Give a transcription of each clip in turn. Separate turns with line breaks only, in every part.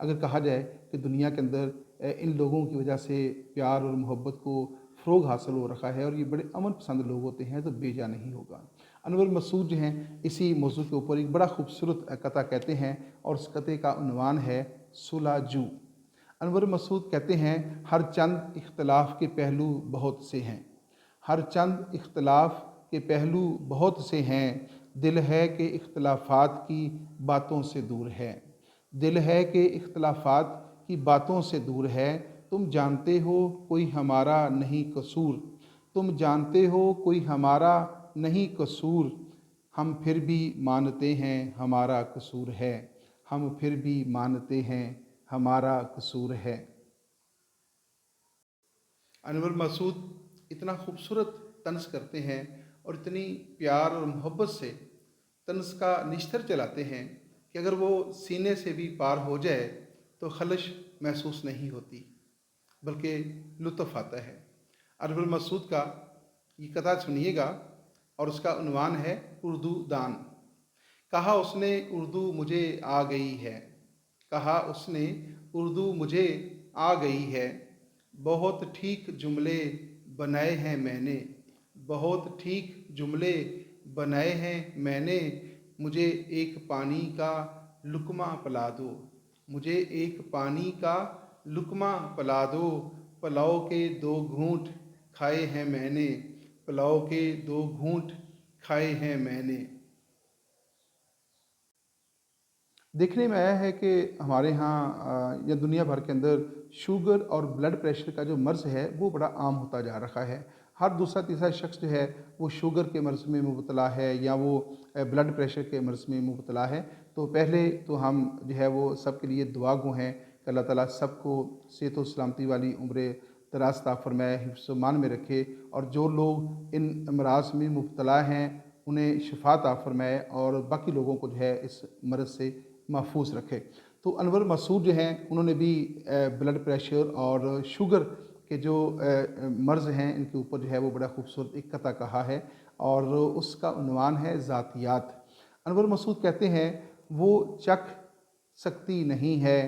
اگر کہا جائے کہ دنیا کے اندر ان لوگوں کی وجہ سے پیار اور محبت کو فروغ حاصل ہو رکھا ہے اور یہ بڑے امن پسند لوگ ہوتے ہیں تو بے جا نہیں ہوگا۔ انور مسعود جو ہیں اسی موضوع کے اوپر ایک بڑا خوبصورت قطعہ کہتے ہیں اور اس قطعے کا عنوان ہے صلح جو۔ انور مسعود کہتے ہیں ہر چند اختلاف کے پہلو بہت سے ہیں، ہر چند اختلاف کے پہلو بہت سے ہیں، دل ہے کہ اختلافات کی باتوں سے دور ہے، دل ہے کہ اختلافات کی باتوں سے دور ہے، تم جانتے ہو کوئی ہمارا نہیں قصور، تم جانتے ہو کوئی ہمارا نہیں قصور، ہم پھر بھی مانتے ہیں ہمارا قصور ہے، ہم پھر بھی مانتے ہیں ہمارا قصور ہے۔ انور مسعود اتنا خوبصورت طنز کرتے ہیں اور اتنی پیار اور محبت سے طنز کا نشتر چلاتے ہیں کہ اگر وہ سینے سے بھی پار ہو جائے تو خلش محسوس نہیں ہوتی بلکہ لطف آتا ہے۔ انور مسعود کا یہ قطعہ سنیے گا اور اس کا عنوان ہے اردو دان۔ کہا اس نے اردو مجھے آ گئی ہے، کہا اس نے اردو مجھے آ گئی ہے، بہت ٹھیک جملے بنائے ہیں میں نے، بہت ٹھیک جملے بنائے ہیں میں نے، مجھے ایک پانی کا لقمہ پلا دو، مجھے ایک پانی کا لقمہ پلا دو، پلاؤ کے 2 گھونٹ کھائے ہیں میں نے، پلاؤ کے 2 گھونٹ کھائے ہیں میں نے۔ دیکھنے میں آیا ہے کہ ہمارے ہاں یا دنیا بھر کے اندر شوگر اور بلڈ پریشر کا جو مرض ہے وہ بڑا عام ہوتا جا رہا ہے۔ ہر دوسرا تیسرا شخص جو ہے وہ شوگر کے مرض میں مبتلا ہے یا وہ بلڈ پریشر کے مرض میں مبتلا ہے۔ تو پہلے تو ہم جو ہے وہ سب کے لیے دعا گو ہیں کہ اللہ تعالیٰ سب کو صحت و سلامتی والی عمر دراز عطا فرمائے، حفظ و امان میں رکھے، اور جو لوگ ان امراض میں مبتلا ہیں انہیں شفا عطا فرمائے اور باقی لوگوں کو جو ہے اس مرض سے محفوظ رکھے۔ تو انور مسعود جو ہیں انہوں نے بھی بلڈ پریشر اور شوگر کے جو مرض ہیں ان کے اوپر جو ہے وہ بڑا خوبصورت ایک قطعہ کہا ہے اور اس کا عنوان ہے ذاتیات۔ انور مسعود کہتے ہیں وہ چکھ سکتی نہیں ہے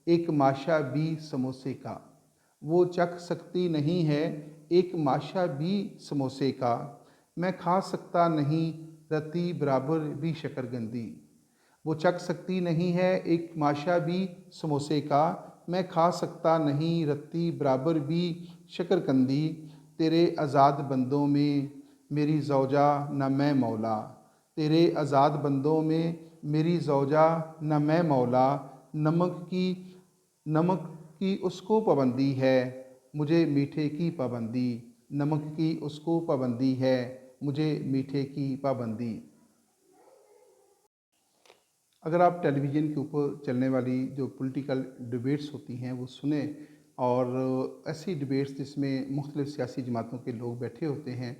ایک ماشا بھی سموسے کا، وہ چکھ سکتی نہیں ہے ایک ماشا بھی سموسے کا، میں کھا سکتا نہیں رتی برابر بھی شکرگندی، وہ چکھ سکتی نہیں ہے ایک ماشا بھی سموسے کا، میں کھا سکتا نہیں رتی برابر بھی شکرکندی، تیرے آزاد بندوں میں میری زوجہ نہ میں مولا، تیرے آزاد بندوں میں میری زوجہ نہ میں مولا، نمک کی اس کو پابندی ہے مجھے میٹھے کی پابندی، نمک کی اس کو پابندی ہے مجھے میٹھے کی پابندی۔ اگر آپ ٹیلی ویژن کے اوپر چلنے والی جو پولیٹیکل ڈیبیٹس ہوتی ہیں وہ سنیں اور ایسی ڈیبیٹس جس میں مختلف سیاسی جماعتوں کے لوگ بیٹھے ہوتے ہیں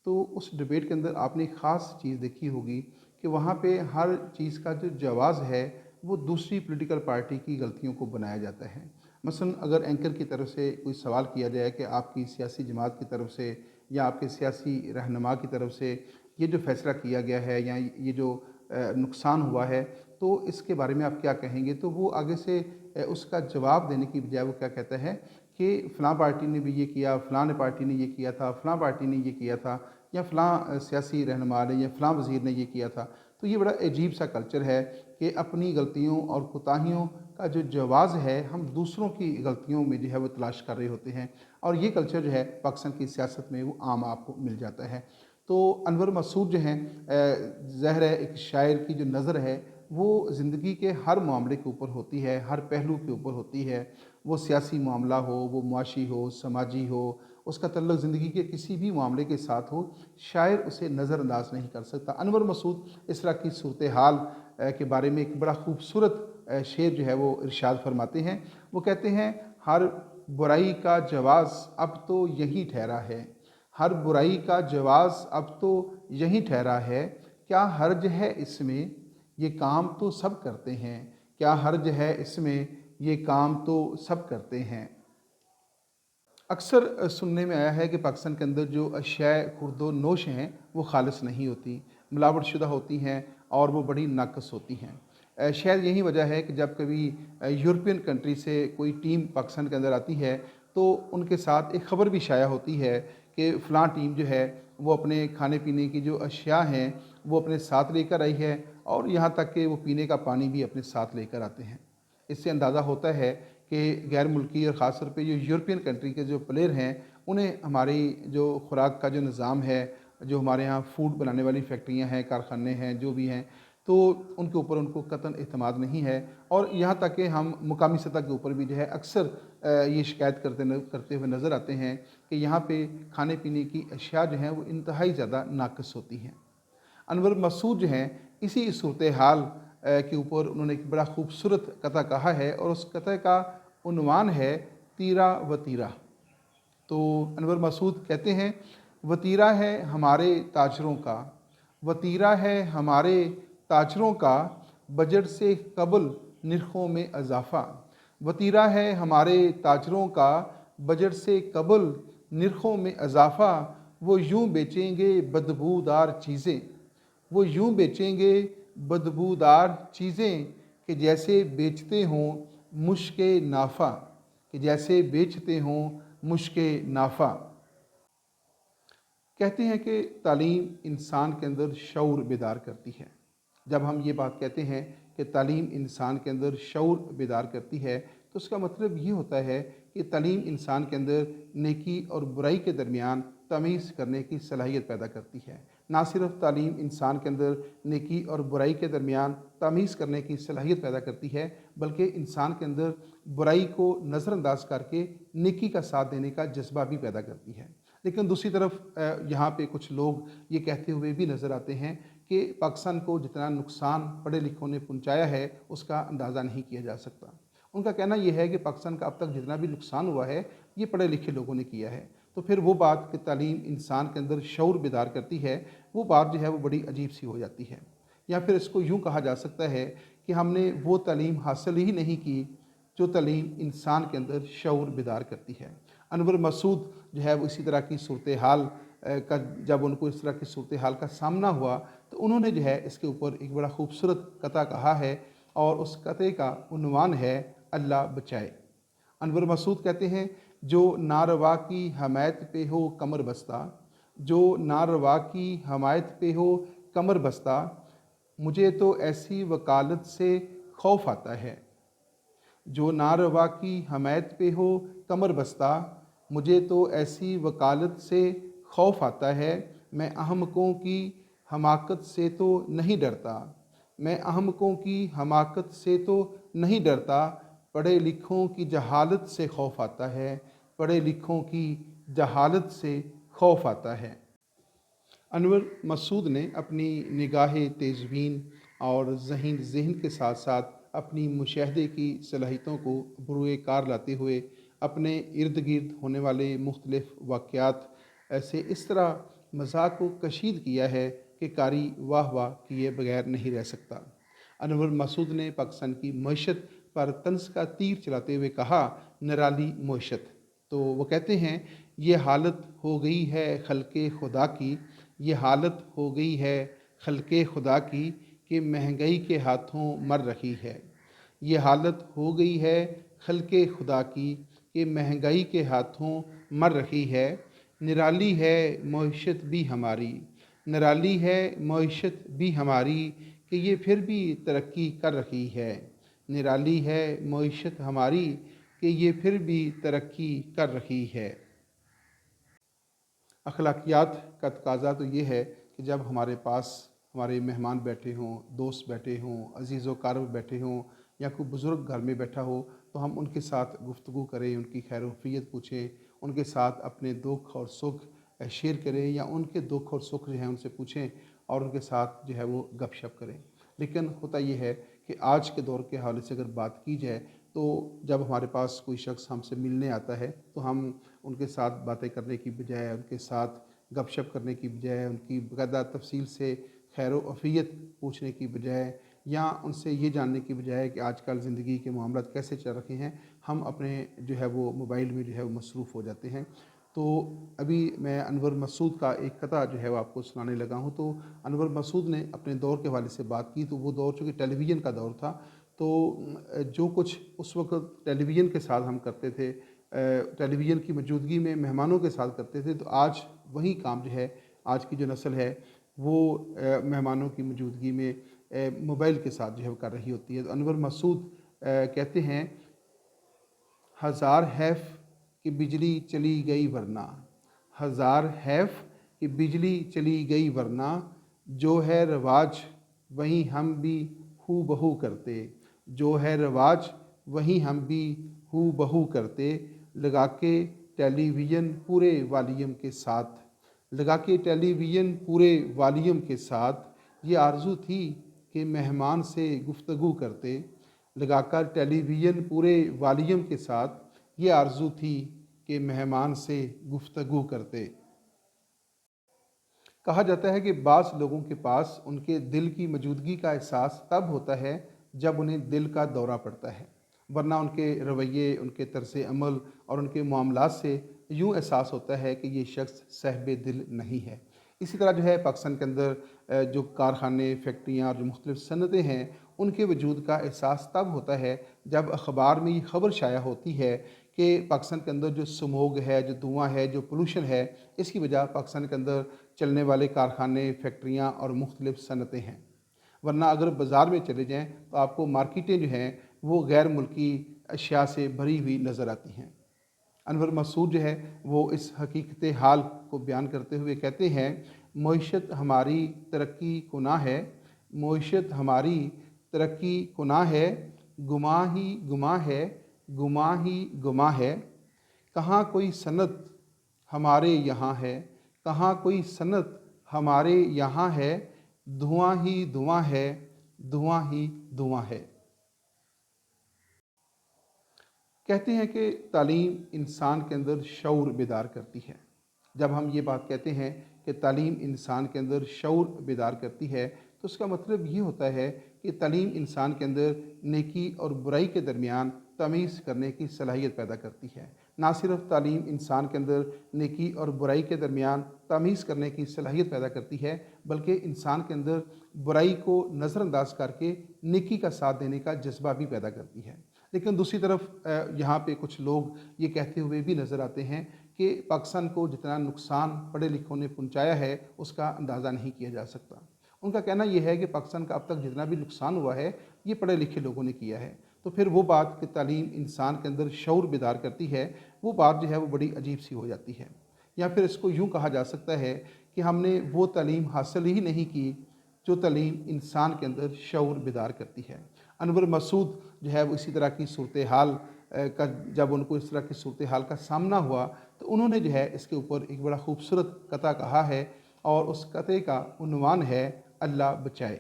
تو اس ڈیبیٹ کے اندر آپ نے ایک خاص چیز دیکھی ہوگی کہ وہاں پہ ہر چیز کا جو جواز ہے وہ دوسری پولیٹیکل پارٹی کی غلطیوں کو بنایا جاتا ہے۔ مثلا اگر اینکر کی طرف سے کوئی سوال کیا جائے کہ آپ کی سیاسی جماعت کی طرف سے یا آپ کے سیاسی رہنما کی طرف سے یہ جو فیصلہ کیا گیا ہے یا یہ جو نقصان ہوا ہے تو اس کے بارے میں آپ کیا کہیں گے، تو وہ آگے سے اس کا جواب دینے کی بجائے وہ کیا کہتا ہے کہ فلاں پارٹی نے بھی یہ کیا، فلاں پارٹی نے یہ کیا تھا، فلاں پارٹی نے یہ کیا تھا، یا فلاں سیاسی رہنما نے یا فلاں وزیر نے یہ کیا تھا۔ تو یہ بڑا عجیب سا کلچر ہے کہ اپنی غلطیوں اور کوتاہیوں کا جو جواز ہے ہم دوسروں کی غلطیوں میں جو ہے وہ تلاش کر رہے ہوتے ہیں، اور یہ کلچر جو ہے پاکستان کی سیاست میں وہ عام آپ کو مل جاتا ہے۔ تو انور مسعود جو ہیں ظاہر ہے ایک شاعر کی جو نظر ہے وہ زندگی کے ہر معاملے کے اوپر ہوتی ہے، ہر پہلو کے اوپر ہوتی ہے، وہ سیاسی معاملہ ہو، وہ معاشی ہو، سماجی ہو، اس کا تعلق زندگی کے کسی بھی معاملے کے ساتھ ہو، شاعر اسے نظر انداز نہیں کر سکتا۔ انور مسعود اس طرح کی صورتحال کے بارے میں ایک بڑا خوبصورت شعر جو ہے وہ ارشاد فرماتے ہیں۔ وہ کہتے ہیں ہر برائی کا جواز اب تو یہی ٹھہرا ہے، ہر برائی کا جواز اب تو یہی ٹھہرا ہے، کیا حرج ہے اس میں یہ کام تو سب کرتے ہیں، کیا حرج ہے اس میں یہ کام تو سب کرتے ہیں۔ اکثر سننے میں آیا ہے کہ پاکستان کے اندر جو اشیاء خورد و نوش ہیں وہ خالص نہیں ہوتی، ملاوٹ شدہ ہوتی ہیں اور وہ بڑی ناقص ہوتی ہیں۔ شاید یہی وجہ ہے کہ جب کبھی یورپین کنٹری سے کوئی ٹیم پاکستان کے اندر آتی ہے تو ان کے ساتھ ایک خبر بھی شائع ہوتی ہے کہ فلاں ٹیم جو ہے وہ اپنے کھانے پینے کی جو اشیاء ہیں وہ اپنے ساتھ لے کر آئی ہے، اور یہاں تک کہ وہ پینے کا پانی بھی اپنے ساتھ لے کر آتے ہیں۔ اس سے اندازہ ہوتا ہے کہ غیر ملکی اور خاص طور پہ جو یورپین کنٹری کے جو پلیئر ہیں انہیں ہماری جو خوراک کا جو نظام ہے، جو ہمارے ہاں فوڈ بنانے والی فیکٹریاں ہیں، کارخانے ہیں، جو بھی ہیں، تو ان کے اوپر ان کو قطعاً اعتماد نہیں ہے، اور یہاں تک کہ ہم مقامی سطح کے اوپر بھی جو ہے اکثر یہ شکایت کرتے ہوئے نظر آتے ہیں کہ یہاں پہ کھانے پینے کی اشیاء جو ہیں وہ انتہائی زیادہ ناقص ہوتی ہیں۔ انور مسعود جو ہیں اسی صورتحال کے اوپر انہوں نے ایک بڑا خوبصورت قطعہ کہا ہے، اور اس قطعے کا عنوان ہے تیرا و تیرا۔ تو انور مسعود کہتے ہیں، وتیرہ ہے ہمارے تاجروں کا، وتیرہ ہے ہمارے تاجروں کا، بجٹ سے قبل نرخوں میں اضافہ۔ وتیرہ ہے ہمارے تاجروں کا، بجٹ سے قبل نرخوں میں اضافہ۔ وہ یوں بیچیں گے بدبودار چیزیں، وہ یوں بیچیں گے بدبودار چیزیں کہ جیسے بیچتے ہوں مشک نافع، کہ جیسے بیچتے ہوں مشک نافع۔ کہتے ہیں کہ تعلیم انسان کے اندر شعور بیدار کرتی ہے۔ جب ہم یہ بات کہتے ہیں کہ تعلیم انسان کے اندر شعور بیدار کرتی ہے تو اس کا مطلب یہ ہوتا ہے کہ تعلیم انسان کے اندر نیکی اور برائی کے درمیان تمیز کرنے کی صلاحیت پیدا کرتی ہے۔ نہ صرف تعلیم انسان کے اندر نیکی اور برائی کے درمیان تمیز کرنے کی صلاحیت پیدا کرتی ہے، بلکہ انسان کے اندر برائی کو نظر انداز کر کے نیکی کا ساتھ دینے کا جذبہ بھی پیدا کرتی ہے۔ لیکن دوسری طرف یہاں پہ کچھ لوگ یہ کہتے ہوئے بھی نظر آتے ہیں کہ پاکستان کو جتنا نقصان پڑھے لکھوں نے پہنچایا ہے اس کا اندازہ نہیں کیا جا سکتا۔ ان کا کہنا یہ ہے کہ پاکستان کا اب تک جتنا بھی نقصان ہوا ہے یہ پڑھے لکھے لوگوں نے کیا ہے۔ تو پھر وہ بات کہ تعلیم انسان کے اندر شعور بیدار کرتی ہے، وہ بات جو ہے وہ بڑی عجیب سی ہو جاتی ہے۔ یا پھر اس کو یوں کہا جا سکتا ہے کہ ہم نے وہ تعلیم حاصل ہی نہیں کی جو تعلیم انسان کے اندر شعور بیدار کرتی ہے۔ انور مسعود جو ہے وہ اسی طرح کی صورتحال کا جب ان کو اس طرح کی صورتحال کا سامنا ہوا تو انہوں نے جو ہے اس کے اوپر ایک بڑا خوبصورت قطعہ کہا ہے، اور اس قطعے کا عنوان ہے اللہ بچائے۔ انور مسعود کہتے ہیں، جو ناروا کی حمایت پہ ہو کمر بستہ، جو ناروا کی حمایت پہ ہو کمر بستہ، مجھے تو ایسی وکالت سے خوف آتا ہے۔ جو ناروا کی حمایت پہ ہو کمر بستہ، مجھے تو ایسی وکالت سے خوف آتا ہے۔ میں احمقوں کی حماقت سے تو نہیں ڈرتا، میں احمقوں کی حماقت سے تو نہیں ڈرتا، پڑھے لکھوں کی جہالت سے خوف آتا ہے، پڑھے لکھوں کی جہالت سے خوف آتا ہے۔ انور مسعود نے اپنی نگاہ تیز بین اور ذہن کے ساتھ ساتھ اپنی مشاہدے کی صلاحیتوں کو بروئے کار لاتے ہوئے اپنے ارد گرد ہونے والے مختلف واقعات ایسے اس طرح مذاق کو کشید کیا ہے کہ قاری واہ واہ کیے بغیر نہیں رہ سکتا۔ انور مسعود نے پاکستان کی معیشت پر طنز کا تیر چلاتے ہوئے کہا، نرالی معیشت۔ تو وہ کہتے ہیں، یہ حالت ہو گئی ہے خلق خدا کی، یہ حالت ہو گئی ہے خلق خدا کی کہ مہنگائی کے ہاتھوں مر رہی ہے۔ یہ حالت ہو گئی ہے خلق خدا کی کہ مہنگائی کے ہاتھوں مر رہی ہے۔ نرالی ہے معیشت بھی ہماری، نرالی ہے معیشت بھی ہماری کہ یہ پھر بھی ترقی کر رہی ہے، نرالی ہے معیشت ہماری کہ یہ پھر بھی ترقی کر رہی ہے۔ اخلاقیات کا تقاضا تو یہ ہے کہ جب ہمارے پاس ہمارے مہمان بیٹھے ہوں، دوست بیٹھے ہوں، عزیز و اقارب بیٹھے ہوں، یا کوئی بزرگ گھر میں بیٹھا ہو تو ہم ان کے ساتھ گفتگو کریں، ان کی خیر و عافیت پوچھیں، ان کے ساتھ اپنے دکھ اور سکھ شیئر کریں، یا ان کے دکھ اور سکھ جو ہیں ان سے پوچھیں اور ان کے ساتھ جو ہے وہ گپ شپ کریں۔ لیکن ہوتا یہ ہے کہ آج کے دور کے حوالے سے اگر بات کی جائے تو جب ہمارے پاس کوئی شخص ہم سے ملنے آتا ہے تو ہم ان کے ساتھ باتیں کرنے کی بجائے، ان کے ساتھ گپ شپ کرنے کی بجائے، ان کی باقاعدہ تفصیل سے خیر و عافیت پوچھنے کی بجائے، یا ان سے یہ جاننے کی بجائے کہ آج کل زندگی کے معاملات کیسے چل رہے ہیں، ہم اپنے جو ہے وہ موبائل میں جو ہے وہ مصروف ہو جاتے ہیں۔ تو ابھی میں انور مسعود کا ایک قطعہ جو ہے وہ آپ کو سنانے لگا ہوں۔ تو انور مسعود نے اپنے دور کے حوالے سے بات کی، تو وہ دور چونکہ ٹیلی ویژن کا دور تھا، تو جو کچھ اس وقت ٹیلی ویژن کے ساتھ ہم کرتے تھے، ٹیلی ویژن کی موجودگی میں مہمانوں کے ساتھ کرتے تھے، تو آج وہی کام جو ہے، آج کی جو نسل ہے وہ مہمانوں کی موجودگی میں موبائل کے ساتھ جو ہے وہ کر رہی ہوتی ہے۔ تو انور مسعود کہتے ہیں، ہزار حیف کہ بجلی چلی گئی ورنہ، ہزار حیف کہ بجلی چلی گئی ورنہ، جو ہے رواج وہیں ہم بھی ہو بہو کرتے، جو ہے رواج وہیں ہم بھی ہو بہو کرتے، لگا کے ٹیلی ویژن پورے والیوم کے ساتھ، لگا کے ٹیلی ویژن پورے والیوم کے ساتھ، یہ آرزو تھی کہ مہمان سے گفتگو کرتے، لگا کر ٹیلی ویژن پورے والیوم کے ساتھ، یہ آرزو تھی کہ مہمان سے گفتگو کرتے۔ کہا جاتا ہے کہ بعض لوگوں کے پاس ان کے دل کی موجودگی کا احساس تب ہوتا ہے جب انہیں دل کا دورہ پڑتا ہے، ورنہ ان کے رویے، ان کے طرز عمل اور ان کے معاملات سے یوں احساس ہوتا ہے کہ یہ شخص صاحب دل نہیں ہے۔ اسی طرح جو ہے پاکستان کے اندر جو کارخانے، فیکٹریاں اور جو مختلف صنعتیں ہیں، ان کے وجود کا احساس تب ہوتا ہے جب اخبار میں یہ خبر شائع ہوتی ہے کہ پاکستان کے اندر جو سموگ ہے، جو دھواں ہے، جو پولوشن ہے، اس کی وجہ پاکستان کے اندر چلنے والے کارخانے، فیکٹریاں اور مختلف صنعتیں ہیں۔ ورنہ اگر بازار میں چلے جائیں تو آپ کو مارکیٹیں جو ہیں وہ غیر ملکی اشیاء سے بھری ہوئی نظر آتی ہیں۔ انور مسعود جو ہے وہ اس حقیقت حال کو بیان کرتے ہوئے کہتے ہیں، معیشت ہماری ترقی گناہ ہے، معیشت ہماری ترقی گناہ ہے، گماں ہی گماں ہے، گماں ہی گماں ہے، کہاں کوئی صنعت ہمارے یہاں ہے، کہاں کوئی صنعت ہمارے یہاں ہے، دھواں ہی دھواں ہے، دھواں ہی دھواں ہے۔ کہتے ہیں کہ تعلیم انسان کے اندر شعور بیدار کرتی ہے۔ جب ہم یہ بات کہتے ہیں کہ تعلیم انسان کے اندر شعور بیدار کرتی ہے، تو اس کا مطلب یہ ہوتا ہے کہ تعلیم انسان کے اندر نیکی اور برائی کے درمیان تمیز کرنے کی صلاحیت پیدا کرتی ہے۔ نہ صرف تعلیم انسان کے اندر نیکی اور برائی کے درمیان تمیز کرنے کی صلاحیت پیدا کرتی ہے، بلکہ انسان کے اندر برائی کو نظر انداز کر کے نیکی کا ساتھ دینے کا جذبہ بھی پیدا کرتی ہے۔ لیکن دوسری طرف یہاں پہ کچھ لوگ یہ کہتے ہوئے بھی نظر آتے ہیں کہ پاکستان کو جتنا نقصان پڑھے لکھوں نے پہنچایا ہے اس کا اندازہ نہیں کیا جا سکتا۔ ان کا کہنا یہ ہے کہ پاکستان کا اب تک جتنا بھی نقصان ہوا ہے یہ پڑھے لکھے لوگوں نے کیا ہے۔ تو پھر وہ بات کہ تعلیم انسان کے اندر شعور بیدار کرتی ہے، وہ بات جو ہے وہ بڑی عجیب سی ہو جاتی ہے۔ یا پھر اس کو یوں کہا جا سکتا ہے کہ ہم نے وہ تعلیم حاصل ہی نہیں کی جو تعلیم انسان کے اندر شعور بیدار کرتی ہے۔ انور مسعود جو ہے وہ اسی طرح کی صورتحال کا جب ان کو اس طرح کی صورتحال کا سامنا ہوا تو انہوں نے جو ہے اس کے اوپر ایک بڑا خوبصورت قطعہ کہا ہے، اور اس قطعے کا عنوان ہے اللہ بچائے۔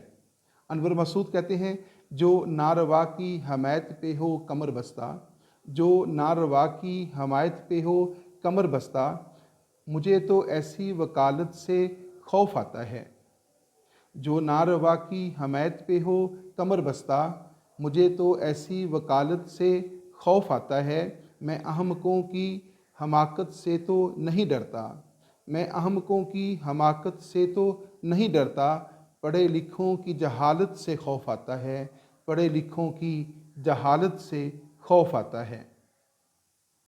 انور مسعود کہتے ہیں، جو ناروا کی حمایت پہ ہو کمر بستہ، جو ناروا کی حمایت پہ ہو کمر بستہ، مجھے تو ایسی وکالت سے خوف آتا ہے، جو ناروا کی حمایت پہ ہو کمر بستہ، مجھے تو ایسی وکالت سے خوف آتا ہے، میں احمقوں کی حماقت سے تو نہیں ڈرتا، میں احمقوں کی حماقت سے تو نہیں ڈرتا، پڑھے لکھوں کی جہالت سے خوف آتا ہے، پڑھے لکھوں کی جہالت سے خوف آتا ہے۔